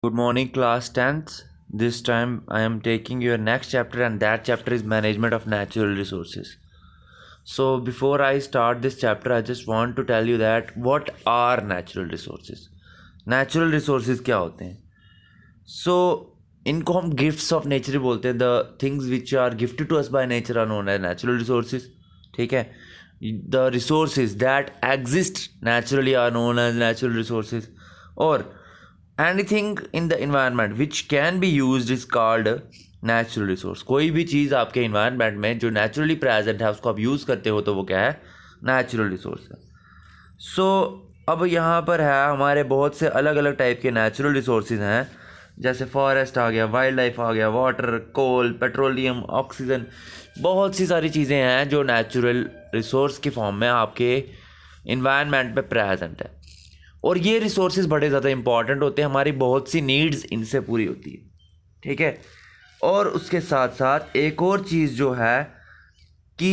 Good morning, class 10th. This time I am taking your next chapter, and that chapter is Management of Natural Resources. So, before I start this chapter, I just want to tell you that what are natural resources? Natural resources क्या होते हैं? So, इनको हम gifts of nature ही बोलते हैं. The things which are gifted to us by nature are known as natural resources. ठीक है. The resources that exist naturally are known as natural resources. और anything in the environment which can be use is called natural resource. कोई भी चीज़ आपके environment में जो naturally present है उसको आप यूज़ करते हो तो वो क्या है? नेचुरल रिसोर्स है. सो अब यहाँ पर है हमारे बहुत से अलग अलग टाइप के नेचुरल रिसोर्सेज हैं. जैसे फॉरेस्ट आ गया, वाइल्ड लाइफ आ गया, वाटर, कोल, पेट्रोलियम, ऑक्सीजन, बहुत सी सारी चीज़ें हैं जो नेचुरल रिसोर्स के फॉर्म में आपके इन्वायरमेंट में प्रेजेंट है. और ये रिसोर्सेज बड़े ज़्यादा इंपॉर्टेंट होते हैं. हमारी बहुत सी नीड्स इनसे पूरी होती है. ठीक है. और उसके साथ साथ एक और चीज़ जो है कि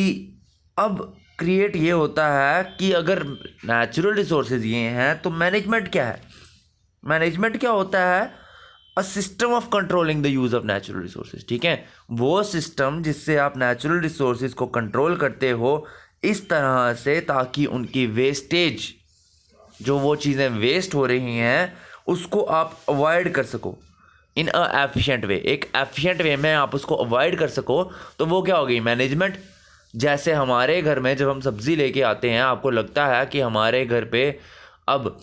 अब क्रिएट ये होता है कि अगर नेचुरल रिसोर्सेज ये हैं तो मैनेजमेंट क्या है? मैनेजमेंट क्या होता है? A system of controlling the use of natural resources. ठीक है. वो सिस्टम जिससे आप नेचुरल रिसोर्सेज को कंट्रोल करते हो इस तरह से ताकि उनकी वेस्टेज, जो वो चीज़ें वेस्ट हो रही हैं उसको आप अवॉइड कर सको इन अ एफिशिएंट वे. एक एफिशिएंट वे में आप उसको अवॉइड कर सको तो वो क्या होगी? मैनेजमेंट. जैसे हमारे घर में जब हम सब्ज़ी लेके आते हैं, आपको लगता है कि हमारे घर पे अब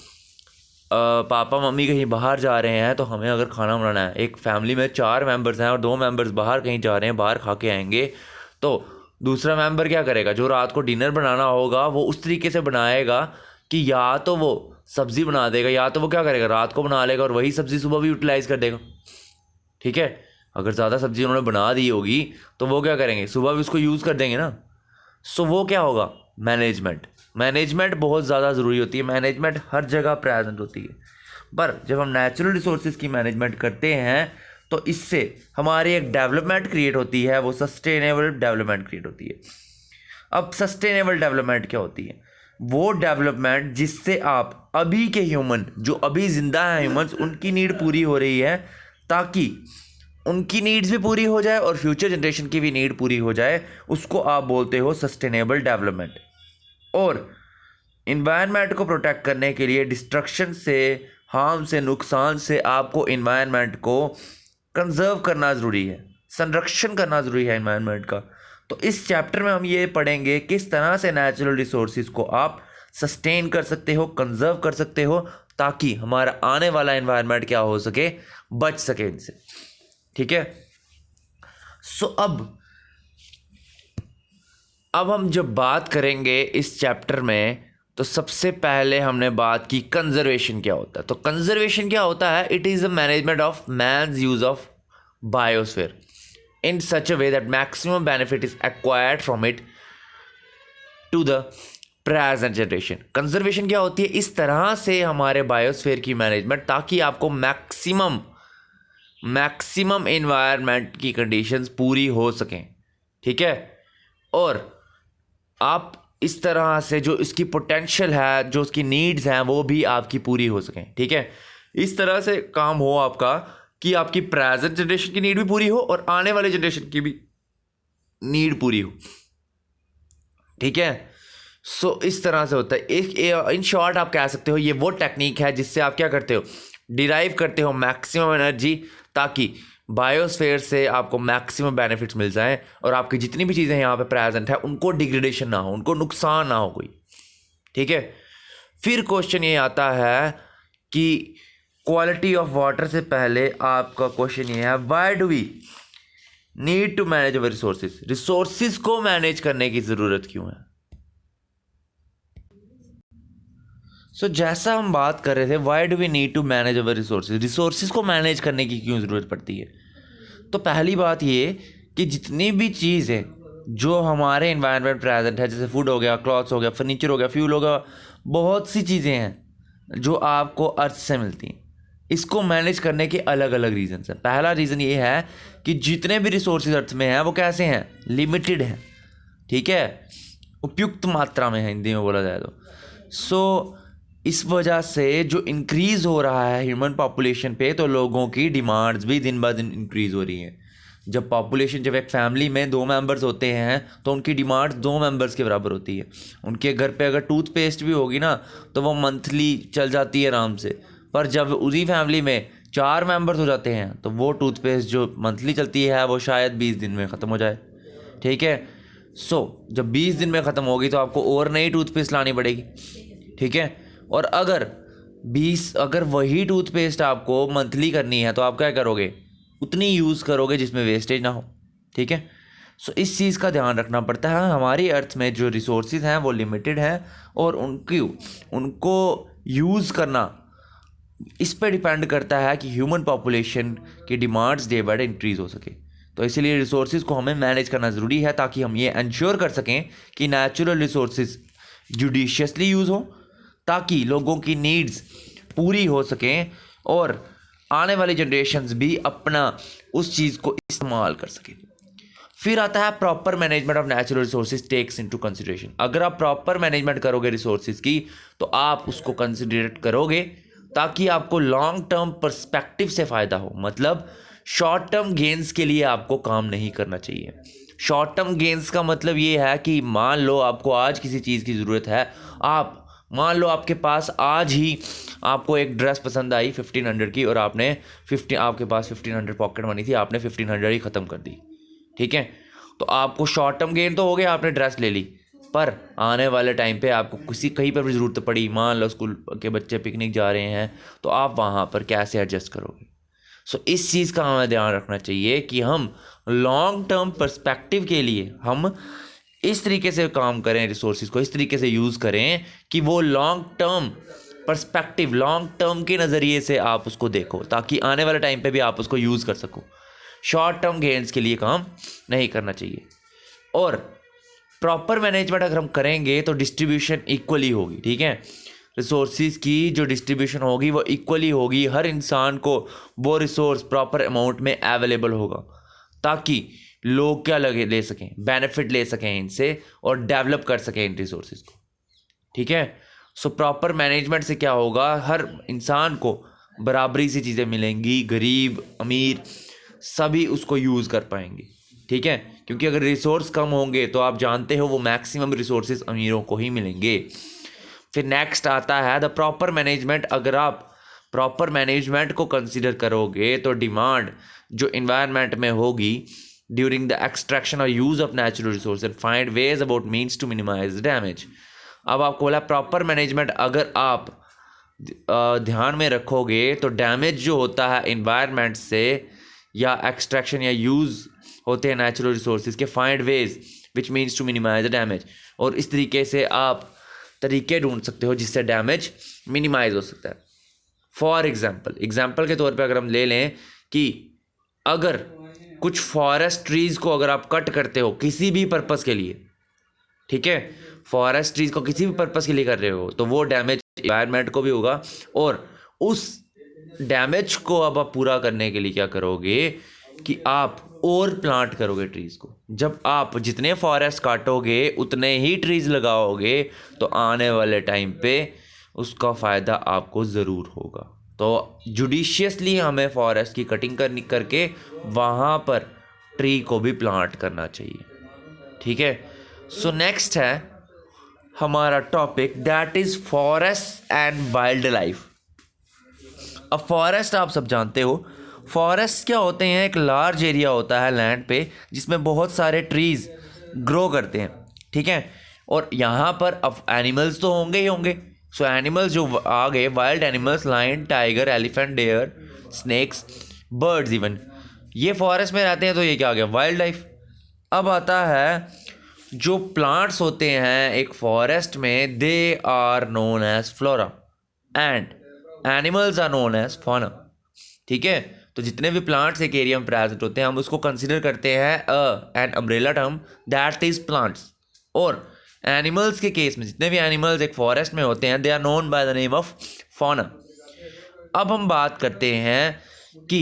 पापा मम्मी कहीं बाहर जा रहे हैं तो हमें अगर खाना बनाना है, एक फैमिली में 4 मेंबर्स हैं और 2 मेंबर्स बाहर कहीं जा रहे हैं, बाहर खा के आएंगे, तो दूसरा मेंबर क्या करेगा? जो रात को डिनर बनाना होगा वो उस तरीके से बनाएगा कि या तो वो सब्ज़ी बना देगा या तो वो क्या करेगा? रात को बना लेगा और वही सब्ज़ी सुबह भी यूटिलाइज़ कर देगा. ठीक है. अगर ज़्यादा सब्ज़ी उन्होंने बना दी होगी तो वो क्या करेंगे? सुबह भी उसको यूज़ कर देंगे ना. सो वो क्या होगा? मैनेजमेंट. मैनेजमेंट बहुत ज़्यादा ज़रूरी होती है. मैनेजमेंट हर जगह प्रेजेंट होती है. पर जब हम नेचुरल रिसोर्सेज की मैनेजमेंट करते हैं तो इससे हमारी एक डेवलपमेंट क्रिएट होती है, वो सस्टेनेबल डेवलपमेंट क्रिएट होती है. अब सस्टेनेबल डेवलपमेंट क्या होती है? वो डेवलपमेंट जिससे आप अभी के ह्यूमन, जो अभी ज़िंदा हैं ह्यूमंस, उनकी नीड पूरी हो रही है ताकि उनकी नीड्स भी पूरी हो जाए और फ्यूचर जनरेशन की भी नीड पूरी हो जाए, उसको आप बोलते हो सस्टेनेबल डेवलपमेंट. और इन्वायरमेंट को प्रोटेक्ट करने के लिए डिस्ट्रक्शन से, हार्म से, नुकसान से आपको इन्वायरमेंट को कंजर्व करना ज़रूरी है, संरक्षण करना ज़रूरी है इन्वायरमेंट का. तो इस चैप्टर में हम ये पढ़ेंगे किस तरह से नेचुरल रिसोर्सेज को आप सस्टेन कर सकते हो, कंजर्व कर सकते हो, ताकि हमारा आने वाला इन्वायरमेंट क्या हो सके? बच सके इनसे. ठीक है. सो अब हम जब बात करेंगे इस चैप्टर में तो सबसे पहले हमने बात की कंजर्वेशन क्या होता है. तो कंजर्वेशन क्या होता है? It is the management of man's use of biosphere in such a way that maximum benefit is acquired from it to the present generation. Conservation क्या होती है? इस तरह से हमारे बायोस्फीयर की मैनेजमेंट ताकि आपको मैक्सिमम एनवायरनमेंट की कंडीशंस पूरी हो सकें. ठीक है. और आप इस तरह से जो इसकी पोटेंशियल है, जो उसकी नीड्स हैं, वो भी आपकी पूरी हो सकें. ठीक है. इस तरह से काम हो आपका कि आपकी प्रेजेंट जनरेशन की नीड भी पूरी हो और आने वाले जनरेशन की भी नीड पूरी हो. ठीक है. सो इस तरह से होता है. एक इन शॉर्ट आप कह सकते हो ये वो टेक्निक है जिससे आप क्या करते हो? डिराइव करते हो मैक्सिमम एनर्जी, ताकि बायोस्फीयर से आपको मैक्सिमम बेनिफिट्स मिल जाएं और आपकी जितनी भी चीज़ें यहाँ पे प्रेजेंट है उनको डिग्रेडेशन ना हो, उनको नुकसान ना हो कोई. ठीक है. फिर क्वेश्चन ये आता है कि क्वालिटी ऑफ वाटर से पहले आपका क्वेश्चन ये है, why do we need to manage our resources? Resources को मैनेज करने की ज़रूरत क्यों है? सो जैसा हम बात कर रहे थे, why do we need to manage our resources, resources को मैनेज करने की क्यों ज़रूरत पड़ती है? तो पहली बात ये कि जितनी भी चीज़ है जो हमारे इन्वायरमेंट प्रेजेंट है, जैसे फूड हो गया, क्लॉथ्स हो गया, फर्नीचर हो गया, फ्यूल हो गया, बहुत सी चीज़ें हैं जो आपको अर्थ से मिलती हैं. इसको मैनेज करने के अलग अलग रीजंस हैं. पहला रीज़न ये है कि जितने भी रिसोर्सेज अर्थ में हैं वो कैसे हैं? लिमिटेड हैं. ठीक है. उपयुक्त मात्रा में है, हिंदी में बोला जाए तो. सो इस वजह से जो इंक्रीज़ हो रहा है ह्यूमन पॉपुलेशन पे, तो लोगों की डिमांड्स भी दिन ब दिन इंक्रीज़ हो रही हैं। जब एक फैमिली में 2 मेंबर्स होते हैं तो उनकी डिमांड 2 मेंबर्स के बराबर होती है। उनके घर पे अगर टूथपेस्ट भी होगी ना तो वो मंथली चल जाती है आराम से। पर जब उसी फैमिली में 4 मेंबर्स हो जाते हैं तो वो टूथपेस्ट जो मंथली चलती है वो शायद 20 दिन में ख़त्म हो जाए। ठीक है, जब 20 दिन में ख़त्म होगी तो आपको और नई टूथपेस्ट लानी पड़ेगी। ठीक है, और अगर वही टूथपेस्ट आपको मंथली करनी है तो आप क्या करोगे, उतनी यूज़ करोगे जिसमें वेस्टेज ना हो। ठीक है, इस चीज़ का ध्यान रखना पड़ता है। हमारी अर्थ में जो रिसोर्सेज हैं वो लिमिटेड हैं और उनको यूज़ करना इस पर डिपेंड करता है कि ह्यूमन पॉपुलेशन की demands day by day increase हो सके। तो इसीलिए रिसोर्सेज को हमें मैनेज करना ज़रूरी है ताकि हम ये इंश्योर कर सकें कि नेचुरल रिसोर्सेज जुडिशियसली यूज़ हो, ताकि लोगों की नीड्स पूरी हो सकें और आने वाली जनरेशन्स भी अपना उस चीज़ को इस्तेमाल कर सकें। फिर आता है proper management of natural resources takes into consideration. अगर आप प्रॉपर मैनेजमेंट करोगे रिसोर्सेज की तो आप उसको कंसिडरेट करोगे ताकि आपको लॉन्ग टर्म पर्सपेक्टिव से फ़ायदा हो। मतलब शॉर्ट टर्म गेंस के लिए आपको काम नहीं करना चाहिए। शॉर्ट टर्म गेंस का मतलब ये है कि मान लो आपको आज किसी चीज़ की ज़रूरत है, मान लो आपके पास आज ही आपको एक ड्रेस पसंद आई 1500 की और आपके पास 1500 पॉकेट मनी थी, आपने 1500 ही ख़त्म कर दी। ठीक है, तो आपको शॉर्ट टर्म गेन तो हो गया, आपने ड्रेस ले ली, पर आने वाले टाइम पे आपको कहीं पर भी ज़रूरत पड़ी, मान लो स्कूल के बच्चे पिकनिक जा रहे हैं, तो आप वहाँ पर कैसे एडजस्ट करोगे। इस चीज़ का हमें ध्यान रखना चाहिए कि हम लॉन्ग टर्म पर्सपेक्टिव के लिए हम इस तरीके से काम करें, रिसोर्सेज को इस तरीके से यूज़ करें कि वो long term perspective, long term के नज़रिए से आप उसको देखो, ताकि आने वाले टाइम पे भी आप उसको यूज़ कर सको। शॉर्ट टर्म गेन्स के लिए काम नहीं करना चाहिए। और प्रॉपर मैनेजमेंट अगर हम करेंगे तो डिस्ट्रीब्यूशन इक्वली होगी। ठीक है, रिसोर्सेज की जो डिस्ट्रीब्यूशन होगी वो इक्वली होगी, हर इंसान को वो रिसोर्स प्रॉपर अमाउंट में अवेलेबल होगा, ताकि लोग ले सकें, बेनिफिट ले सकें इनसे और डेवलप कर सकें इन रिसोर्सेज को। ठीक है, प्रॉपर मैनेजमेंट से क्या होगा, हर इंसान को बराबरी से चीज़ें मिलेंगी, गरीब अमीर सभी उसको यूज़ कर पाएंगे। ठीक है, क्योंकि अगर रिसोर्स कम होंगे तो आप जानते हो वो मैक्सिमम रिसोर्सेज अमीरों को ही मिलेंगे। फिर नेक्स्ट आता है द प्रॉपर मैनेजमेंट। अगर आप प्रॉपर मैनेजमेंट को कंसिडर करोगे तो डिमांड जो इन्वायरमेंट में होगी ड्यूरिंग द एक्सट्रैक्शन और use of natural resource and find ways about means to minimise damage. अब आपको बोला प्रॉपर मैनेजमेंट अगर आप ध्यान में रखोगे तो डैमेज जो होता है इन्वायरमेंट से या एक्सट्रैक्शन या यूज़ होते हैं नेचुरल रिसोर्सेज के, find ways which means to minimise the damage. और इस तरीके से आप तरीके ढूंढ सकते हो जिससे डैमेज मिनिमाइज हो सकता है। फॉर एग्जाम्पल के तौर पे अगर हम ले लें कि अगर कुछ फॉरेस्ट ट्रीज़ को अगर आप कट करते हो किसी भी पर्पज़ के लिए, ठीक है, फॉरेस्ट ट्रीज़ को किसी भी पर्पज़ के लिए कर रहे हो तो वो डैमेज एनवायरनमेंट को भी होगा। और उस डैमेज को अब आप पूरा करने के लिए क्या करोगे कि आप और प्लांट करोगे ट्रीज़ को। जब आप जितने फॉरेस्ट काटोगे उतने ही ट्रीज़ लगाओगे तो आने वाले टाइम पे उसका फ़ायदा आपको ज़रूर होगा। तो जुडिशियसली हमें फॉरेस्ट की कटिंग करके वहाँ पर ट्री को भी प्लांट करना चाहिए। ठीक है, नेक्स्ट है हमारा topic that is forest and wild life. अब फॉरेस्ट आप सब जानते हो, फॉरेस्ट क्या होते हैं, एक लार्ज एरिया होता है लैंड पे जिसमें बहुत सारे ट्रीज़ ग्रो करते हैं। ठीक है, और यहाँ पर अब एनिमल्स तो होंगे ही होंगे। एनिमल्स जो आ गए, wild animals, lion, tiger, elephant, deer, snakes, birds even, ये फॉरेस्ट में रहते हैं। तो ये क्या आ गया, वाइल्ड लाइफ। अब आता है जो प्लांट्स होते हैं एक फॉरेस्ट में, they are known as flora and animals are known as fauna. ठीक है, तो जितने भी प्लांट्स एक एरिया में प्रेजेंट होते हैं हम उसको कंसिडर करते हैं an umbrella term that is plants. और एनिमल्स के केस में जितने भी एनिमल्स एक फॉरेस्ट में होते हैं they are known by the name of fauna. अब हम बात करते हैं कि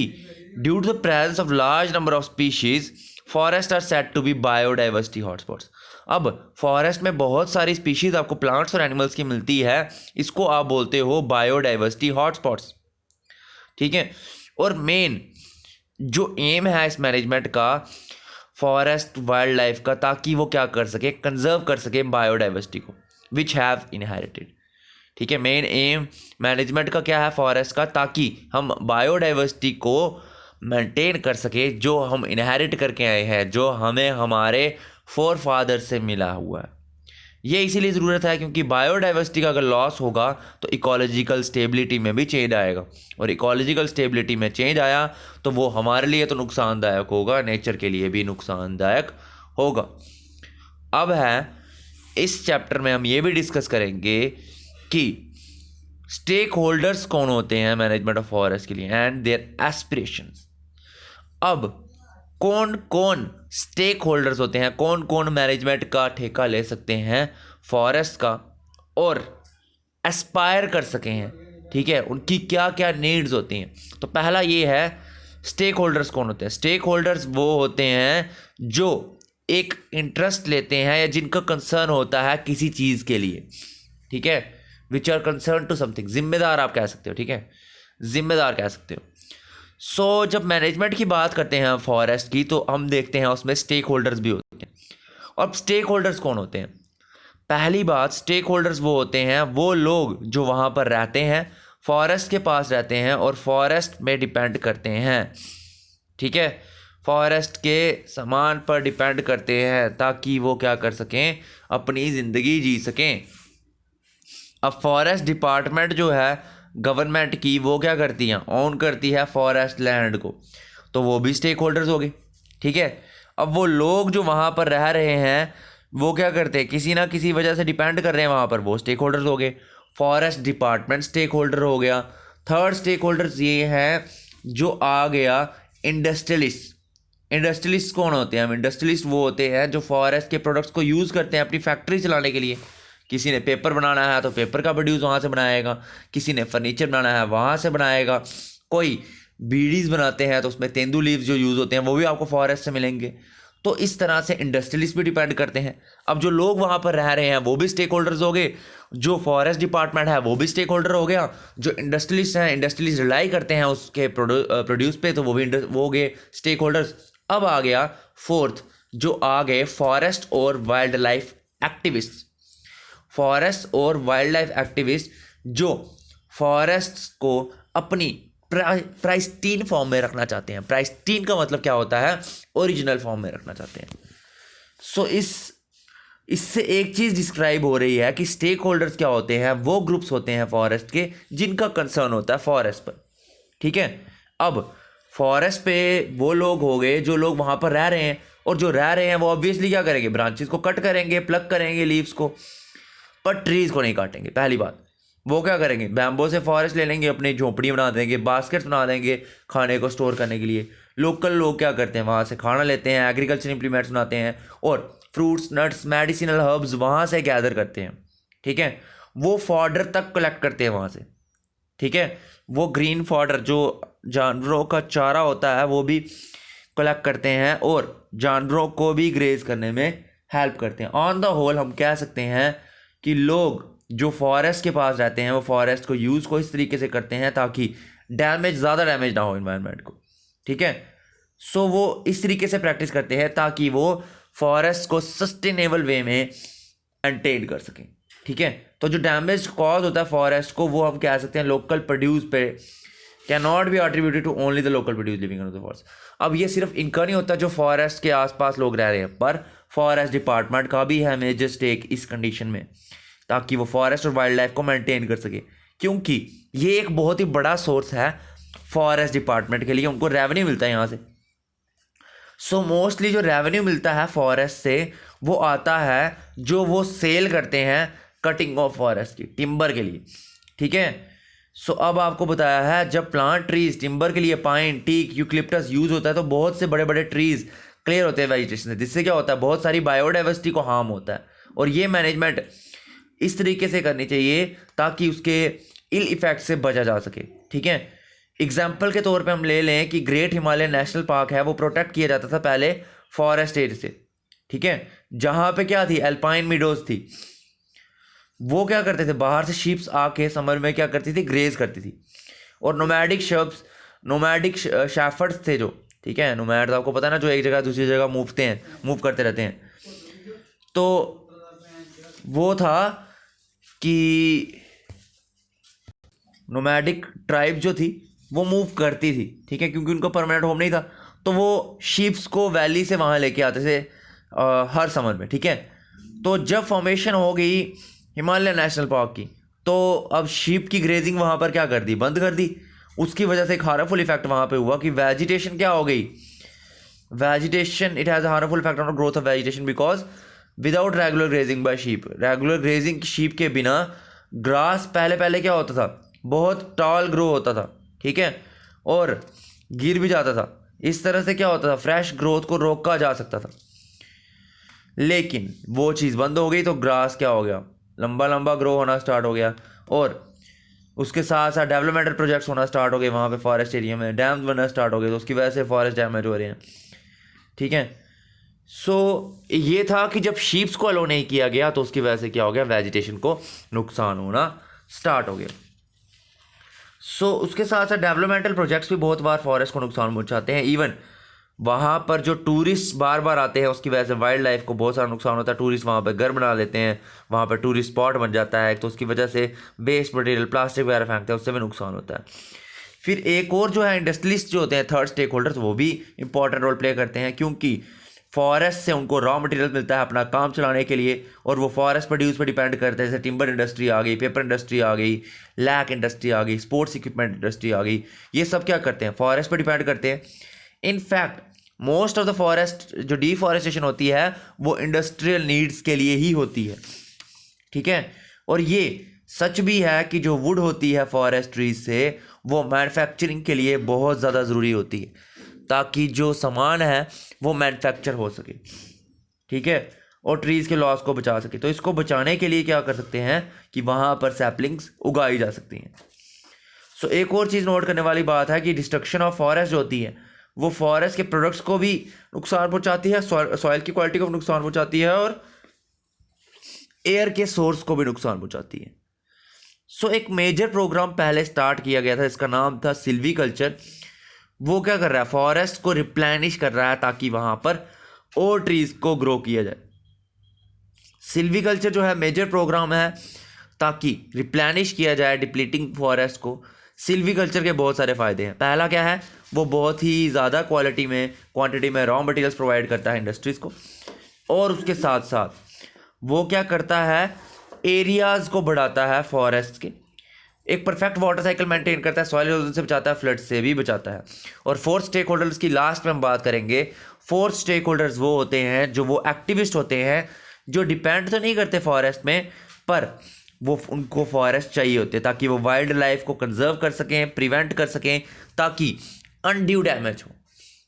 due to the presence of large number of species forest are said to be biodiversity hotspots. अब फॉरेस्ट में बहुत सारी स्पीशीज आपको प्लांट्स और एनिमल्स की मिलती है, इसको आप बोलते हो बायोडाइवर्सिटी हॉटस्पॉट्स, ठीक है। और मेन जो एम है इस मैनेजमेंट का फॉरेस्ट वाइल्ड लाइफ का, ताकि वो क्या कर सके, कंजर्व कर सके बायोडाइवर्सिटी को विच हैव इनहेरिटेड, ठीक है। मेन एम मैनेजमेंट का क्या है फॉरेस्ट का, ताकि हम बायोडाइवर्सिटी को मेंटेन कर सके जो हम इनहेरिट करके आए हैं, जो हमें हमारे फोर फादर से मिला हुआ है। ये इसीलिए ज़रूरत है क्योंकि बायोडाइवर्सिटी का अगर लॉस होगा तो इकोलॉजिकल स्टेबिलिटी में भी चेंज आएगा, और इकोलॉजिकल स्टेबिलिटी में चेंज आया तो वो हमारे लिए तो नुकसानदायक होगा, नेचर के लिए भी नुकसानदायक होगा। अब है इस चैप्टर में हम ये भी डिस्कस करेंगे कि स्टेक होल्डर्स कौन होते हैं मैनेजमेंट ऑफ फॉरेस्ट के लिए एंड देयर एस्पिरेशंस। अब कौन कौन स्टेक होल्डर्स होते हैं, कौन कौन मैनेजमेंट का ठेका ले सकते हैं फॉरेस्ट का और एस्पायर कर सके हैं, ठीक है, उनकी क्या क्या नीड्स होती हैं। तो पहला ये है स्टेक होल्डर्स कौन होते हैं। स्टेक होल्डर्स वो होते हैं जो एक इंटरेस्ट लेते हैं या जिनका कंसर्न होता है किसी चीज़ के लिए, ठीक है, which are concern to something. जिम्मेदार आप कह सकते हो, ठीक है, जिम्मेदार कह सकते हो। सो जब मैनेजमेंट की बात करते हैं फॉरेस्ट की तो हम देखते हैं उसमें स्टेक होल्डर्स भी होते हैं। और स्टेक होल्डर्स कौन होते हैं? पहली बात, स्टेक होल्डर्स वो होते हैं वो लोग जो वहाँ पर रहते हैं, फॉरेस्ट के पास रहते हैं और फॉरेस्ट में डिपेंड करते हैं, ठीक है, फॉरेस्ट के सामान पर डिपेंड करते हैं ताकि वो क्या कर सकें, अपनी ज़िंदगी जी सकें। अब फॉरेस्ट डिपार्टमेंट जो है गवर्नमेंट की, वो क्या करती है, ओन करती है फॉरेस्ट लैंड को, तो वो भी स्टेक होल्डर्स हो गए, ठीक है। अब वो लोग जो वहाँ पर रह रहे हैं वो क्या करते हैं, किसी ना किसी वजह से डिपेंड कर रहे हैं वहाँ पर, वो स्टेक होल्डर्स हो गए। फॉरेस्ट डिपार्टमेंट स्टेक होल्डर हो गया। थर्ड स्टेक होल्डर्स ये है जो आ गया इंडस्ट्रियलिस्ट। इंडस्ट्रियलिस्ट कौन होते हैं? इंडस्ट्रियलिस्ट वो होते हैं जो फॉरेस्ट के प्रोडक्ट्स को यूज़ करते हैं अपनी फैक्ट्री चलाने के लिए। किसी ने पेपर बनाना है तो पेपर का प्रोड्यूस वहाँ से बनाएगा, किसी ने फर्नीचर बनाना है वहाँ से बनाएगा, कोई बीडीज बनाते हैं तो उसमें तेंदू लीव्स जो यूज़ होते हैं वो भी आपको फॉरेस्ट से मिलेंगे। तो इस तरह से इंडस्ट्रियलिस्ट भी डिपेंड करते हैं। अब जो लोग वहाँ पर रह रहे हैं वो भी स्टेक होल्डर्स हो गए, जो फॉरेस्ट डिपार्टमेंट है वो भी स्टेक होल्डर हो गया, जो इंडस्ट्रियलिस्ट हैं, इंडस्ट्रियलिस्ट रिलाई करते हैं उसके प्रोड्यूस पे, तो वो हो गए स्टेक होल्डर्स। अब आ गया फोर्थ, जो आ गए फॉरेस्ट और वाइल्ड लाइफ एक्टिविस्ट। फॉरेस्ट और वाइल्ड लाइफ एक्टिविस्ट जो फॉरेस्ट को अपनी प्राइस्टीन फॉर्म में रखना चाहते हैं। प्राइस्टीन का मतलब क्या होता है? ओरिजिनल फॉर्म में रखना चाहते हैं। सो इससे एक चीज़ डिस्क्राइब हो रही है कि स्टेक होल्डर्स क्या होते हैं, वो ग्रुप्स होते हैं फॉरेस्ट के जिनका कंसर्न होता है फॉरेस्ट पर, ठीक है। अब फॉरेस्ट पे वो लोग हो गए जो लोग वहाँ पर रह रहे हैं, और जो रह रहे हैं वो ऑब्वियसली क्या करेंगे, ब्रांचेस को कट करेंगे, प्लग करेंगे लीव्स को, पर ट्रीज़ को नहीं काटेंगे। पहली बात, वो क्या करेंगे, बैम्बो से फॉरेस्ट ले लेंगे, अपनी झोपड़ी बना देंगे, बास्केट्स बना देंगे खाने को स्टोर करने के लिए। लोकल लोग क्या करते हैं, वहाँ से खाना लेते हैं, एग्रीकल्चर इम्प्लीमेंट्स बनाते हैं और फ्रूट्स, नट्स, मेडिसिनल हर्ब्स वहाँ से गैदर करते हैं, ठीक है। वो फॉडर तक कलेक्ट करते हैं वहाँ से, ठीक है। वो ग्रीन फॉडर जो जानवरों का चारा होता है वो भी कलेक्ट करते हैं और जानवरों को भी ग्रेज करने में हेल्प करते हैं। ऑन द होल हम कह सकते हैं कि लोग जो फॉरेस्ट के पास रहते हैं वो फॉरेस्ट को यूज़ को इस तरीके से करते हैं ताकि ज़्यादा डैमेज ना हो इन्वायरमेंट को, ठीक है। सो वो इस तरीके से प्रैक्टिस करते हैं ताकि वो फॉरेस्ट को सस्टेनेबल वे में मेंटेन कर सकें, ठीक है। तो जो डैमेज कॉज होता है फॉरेस्ट को, वो हम कह सकते हैं लोकल प्रोड्यूस पे can not be attributed to only the local produce living in the forest. अब ये सिर्फ इनका नहीं होता जो फॉरेस्ट के आसपास लोग रह रहे हैं, पर फॉरेस्ट डिपार्टमेंट का भी है मेजर स्टेक इस कंडीशन में, ताकि वो फॉरेस्ट और वाइल्ड लाइफ को मेंटेन कर सके, क्योंकि ये एक बहुत ही बड़ा सोर्स है फॉरेस्ट डिपार्टमेंट के लिए, उनको रेवेन्यू मिलता है यहाँ से। सो मोस्टली जो रेवेन्यू मिलता है फॉरेस्ट से वो आता है जो वो सेल करते हैं कटिंग ऑफ फॉरेस्ट की, टिम्बर के लिए, ठीक है। सो अब आपको बताया है जब प्लांट ट्रीज टिम्बर के लिए पाइन, टीक, यूकलिप्टस यूज होता है तो बहुत से बड़े बड़े ट्रीज क्लियर होते हैं वेजिटेशन से, जिससे क्या होता है, बहुत सारी बायोडाइवर्सिटी को हार्म होता है। और ये मैनेजमेंट इस तरीके से करनी चाहिए ताकि उसके इल इफेक्ट से बचा जा सके, ठीक है। एग्जाम्पल के तौर पे हम ले लें कि ग्रेट हिमालयन नेशनल पार्क है, वो प्रोटेक्ट किया जाता था पहले फॉरेस्ट एरिया से, ठीक है, जहाँ पे क्या थी, एल्पाइन मीडोज थी। वो क्या करते थे, बाहर से शीप्स आके समर में क्या करती थी, ग्रेज करती थी। और नोमैडिक शेफर्ड्स थे जो, ठीक है, नोमैड आपको पता है ना, जो एक जगह दूसरी जगह मूव करते रहते हैं। तो वो था कि नोमैडिक ट्राइब जो थी वो मूव करती थी, ठीक है, क्योंकि उनका परमानेंट होम नहीं था। तो वो शीप्स को वैली से वहाँ लेके आते थे हर समर में, ठीक है। तो जब फॉर्मेशन हो गई हिमालय नेशनल पार्क की, तो अब शीप की ग्रेजिंग वहाँ पर क्या कर दी, बंद कर दी। उसकी वजह से एक हार्मफुल इफेक्ट वहाँ पे हुआ कि वेजिटेशन क्या हो गई, vegetation, it has a harmful effect on the growth of vegetation because without regular grazing by sheep, regular grazing sheep के बिना ग्रास पहले पहले क्या होता था, बहुत टॉल ग्रो होता था, ठीक है, और गिर भी जाता था। इस तरह से क्या होता था, फ्रेश ग्रोथ को रोका जा सकता था। लेकिन वो चीज़ बंद हो गई तो ग्रास क्या हो गया, लंबा लंबा ग्रो होना स्टार्ट हो गया। और उसके साथ साथ डेवलपमेंटल प्रोजेक्ट्स होना स्टार्ट हो गए वहाँ पे फॉरेस्ट एरिया में, डैम्स बनना स्टार्ट हो गए, तो उसकी वजह से फॉरेस्ट डैमेज हो रहे हैं, ठीक है। सो ये था कि जब शीप्स को अलो नहीं किया गया तो उसकी वजह से क्या हो गया, वेजिटेशन को नुकसान होना स्टार्ट हो गया। सो उसके साथ साथ डेवलपमेंटल प्रोजेक्ट्स भी बहुत बार फॉरेस्ट को नुकसान पहुंचाते हैं। इवन वहाँ पर जो टूरिस्ट बार बार आते हैं उसकी वजह से वाइल्ड लाइफ को बहुत सारा नुकसान होता है। टूरिस्ट वहाँ पर घर बना लेते हैं, वहाँ पर टूरिस्ट स्पॉट बन जाता है, तो उसकी वजह से वेस्ट मटेरियल प्लास्टिक वगैरह फेंकते हैं, उससे भी नुकसान होता है। फिर एक और जो है इंडस्ट्रियलिस्ट जो होते हैं, थर्ड स्टेक होल्डर्स, वो भी इंपॉर्टेंट रोल प्ले करते हैं, क्योंकि फॉरेस्ट से उनको रॉ मटेरियल मिलता है अपना काम चलाने के लिए, और वो फॉरेस्ट प्रोड्यूस पर डिपेंड करते हैं। जैसे टिम्बर इंडस्ट्री आ गई, पेपर इंडस्ट्री आ गई, लैक इंडस्ट्री आ गई, स्पोर्ट्स इक्विपमेंट इंडस्ट्री आ गई, ये सब क्या करते हैं, फॉरेस्ट पर डिपेंड करते हैं। In fact most of the forest जो डिफॉरेस्टेशन होती है वो इंडस्ट्रियल नीड्स के लिए ही होती है, ठीक है। और ये सच भी है कि जो वुड होती है फॉरेस्ट ट्रीज से, वो मैन्युफैक्चरिंग के लिए बहुत ज़्यादा ज़रूरी होती है, ताकि जो सामान है वो मैन्युफैक्चर हो सके, ठीक है, और ट्रीज़ के लॉस को बचा सके। तो इसको बचाने के लिए क्या कर सकते हैं कि वहाँ पर सैपलिंग्स उगाई जा सकती हैं। सो एक और चीज़ नोट करने वाली बात है कि डिस्ट्रक्शन ऑफ फॉरेस्ट जो होती है वो फॉरेस्ट के प्रोडक्ट्स को भी नुकसान पहुँचाती है, सॉइल की क्वालिटी को भी नुकसान पहुँचाती है, और एयर के सोर्स को भी नुकसान पहुँचाती है। सो एक मेजर प्रोग्राम पहले स्टार्ट किया गया था, इसका नाम था सिल्वीकल्चर। वो क्या कर रहा है, फॉरेस्ट को रिप्लेनिश कर रहा है ताकि वहाँ पर और ट्रीज को ग्रो किया जाए। सिल्वीकल्चर जो है मेजर प्रोग्राम है ताकि रिप्लेनिश किया जाए डिप्लीटिंग फॉरेस्ट को। सिल्वीकल्चर के बहुत सारे फ़ायदे हैं। पहला क्या है, वो बहुत ही ज़्यादा क्वांटिटी में रॉ मटेरियल्स प्रोवाइड करता है इंडस्ट्रीज़ को, और उसके साथ साथ वो क्या करता है, एरियाज़ को बढ़ाता है फॉरेस्ट के, एक परफेक्ट वाटर साइकिल मेंटेन करता है, सॉइल इरोजन से बचाता है, फ्लड से भी बचाता है। और फोर्थ स्टेक होल्डर्स की लास्ट में हम बात करेंगे। फोर्थ स्टेक होल्डर्स वो होते हैं जो वो एक्टिविस्ट होते हैं जो डिपेंड तो नहीं करते फॉरेस्ट में, पर वो उनको फॉरेस्ट चाहिए होते हैं ताकि वो वाइल्ड लाइफ को कंजर्व कर सकें, प्रिवेंट कर सकें, ताकि अनड्यू डैमेज हो,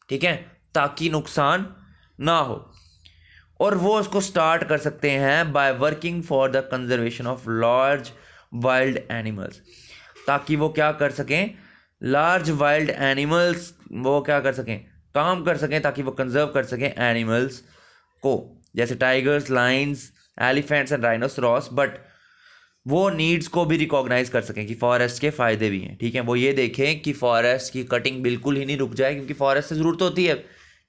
ठीक है, ताकि नुकसान ना हो। और वो उसको स्टार्ट कर सकते हैं by working for the conservation of large wild animals, ताकि वो क्या कर सकें, लार्ज वाइल्ड एनिमल्स वो क्या कर सकें, काम कर सकें, ताकि वो कंजर्व कर सकें एनिमल्स को, जैसे tigers, lions, elephants and rhinoceros. But वो नीड्स को भी रिकॉग्नाइज कर सकें कि फॉरेस्ट के फ़ायदे भी हैं, ठीक है। वो ये देखें कि फॉरेस्ट की कटिंग बिल्कुल ही नहीं रुक जाए, क्योंकि फॉरेस्ट से ज़रूरत होती है,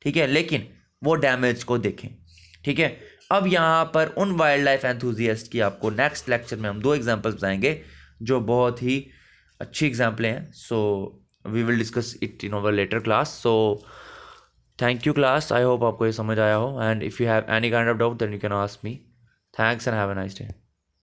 ठीक है, लेकिन वो डैमेज को देखें, ठीक है। अब यहाँ पर उन वाइल्ड लाइफ एंथुजियास्ट की आपको नेक्स्ट लेक्चर में हम 2 एग्जांपल्स बताएंगे जो बहुत ही अच्छी एग्जांपलें हैं। So we will discuss it in our later class. So thank you class, I hope आपको ये समझ आया हो, and if you have any kind of doubt then you can ask me. Thanks and have a nice day.